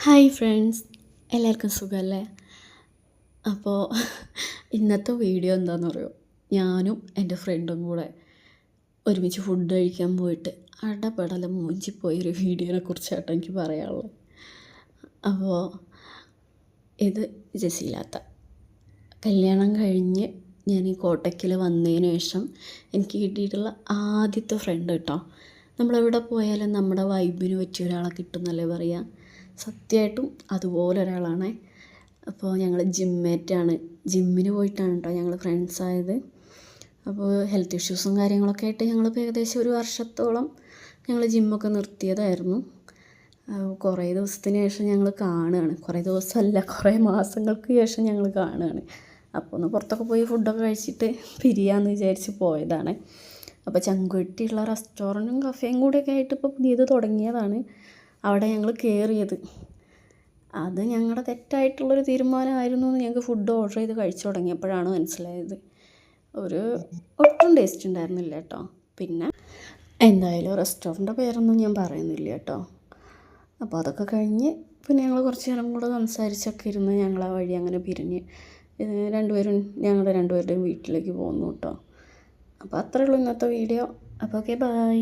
Hi friends, എല്ലാവർക്കും സുഖമല്ലേ? അപ്പോൾ ഇന്നത്തെ വീഡിയോ എന്താണെന്ന് പറയുമോ, ഞാനും എൻ്റെ ഫ്രണ്ടും കൂടെ ഒരുമിച്ച് ഫുഡ് കഴിക്കാൻ പോയിട്ട് അടപടല മൂഞ്ചിപ്പോയൊരു വീഡിയോനെ കുറിച്ചാട്ടോ എനിക്ക് പറയാനുള്ളത്. അപ്പോൾ ഇത് ജസീലാത്ത കല്യാണം കഴിഞ്ഞ് ഞാൻ ഈ കോട്ടയ്ക്കൽ വന്നതിന് ശേഷം എനിക്ക് കിട്ടിയിട്ടുള്ള ആദ്യത്തെ ഫ്രണ്ട് കേട്ടോ. നമ്മളെവിടെ പോയാലും നമ്മുടെ വൈബിന് പറ്റിയ ഒരാളെ കിട്ടുന്നല്ലേ പറയുക. സത്യമായിട്ടും അതുപോലെ ഒരാളാണ്. അപ്പോൾ ഞങ്ങൾ ജിമ്മേറ്റാണ്, ജിമ്മിന് പോയിട്ടാണ് കേട്ടോ ഞങ്ങൾ ഫ്രണ്ട്സായത്. അപ്പോൾ ഹെൽത്ത് ഇഷ്യൂസും കാര്യങ്ങളൊക്കെ ആയിട്ട് ഞങ്ങളിപ്പോൾ ഏകദേശം ഒരു വർഷത്തോളം ഞങ്ങൾ ജിമ്മൊക്കെ നിർത്തിയതായിരുന്നു. കുറേ ദിവസത്തിന് ശേഷം ഞങ്ങൾ കാണുകയാണ്, കുറേ ദിവസമല്ല കുറേ മാസങ്ങൾക്ക് ശേഷം ഞങ്ങൾ കാണുകയാണ്. അപ്പോൾ ഒന്ന് പുറത്തൊക്കെ പോയി ഫുഡൊക്കെ കഴിച്ചിട്ട് പിരിയാമെന്ന് വിചാരിച്ച് പോയതാണ്. അപ്പോൾ ചങ്കുവെട്ടിയുള്ള റെസ്റ്റോറൻറ്റും കഫേയും കൂടെയൊക്കെ ആയിട്ട് ഇപ്പോൾ പുതിയത് തുടങ്ങിയതാണ്. അവിടെ ഞങ്ങൾ കയറിയത്. അത് ഞങ്ങളുടെ തെറ്റായിട്ടുള്ളൊരു തീരുമാനമായിരുന്നു എന്ന് ഞങ്ങൾക്ക് ഫുഡ് ഓർഡർ ചെയ്ത് കഴിച്ചു തുടങ്ങിയപ്പോഴാണ് മനസ്സിലായത്. ഒട്ടും ടേസ്റ്റ് ഉണ്ടായിരുന്നില്ല കേട്ടോ. പിന്നെ എന്തായാലും റെസ്റ്റോറൻറ്റിൻ്റെ പേരൊന്നും ഞാൻ പറയുന്നില്ല കേട്ടോ. അപ്പോൾ അതൊക്കെ കഴിഞ്ഞ് പിന്നെ ഞങ്ങൾ കുറച്ച് നേരം കൂടെ സംസാരിച്ചൊക്കെ ഇരുന്ന് ഞങ്ങൾ ആ വഴി അങ്ങനെ പിരിഞ്ഞ് ഞങ്ങളുടെ രണ്ടുപേരുടെയും വീട്ടിലേക്ക് പോന്നു കേട്ടോ. അപ്പോൾ അത്രയേ ഉള്ളൂ ഇന്നത്തെ വീഡിയോ. അപ്പോൾ ഓക്കെ, ബൈ.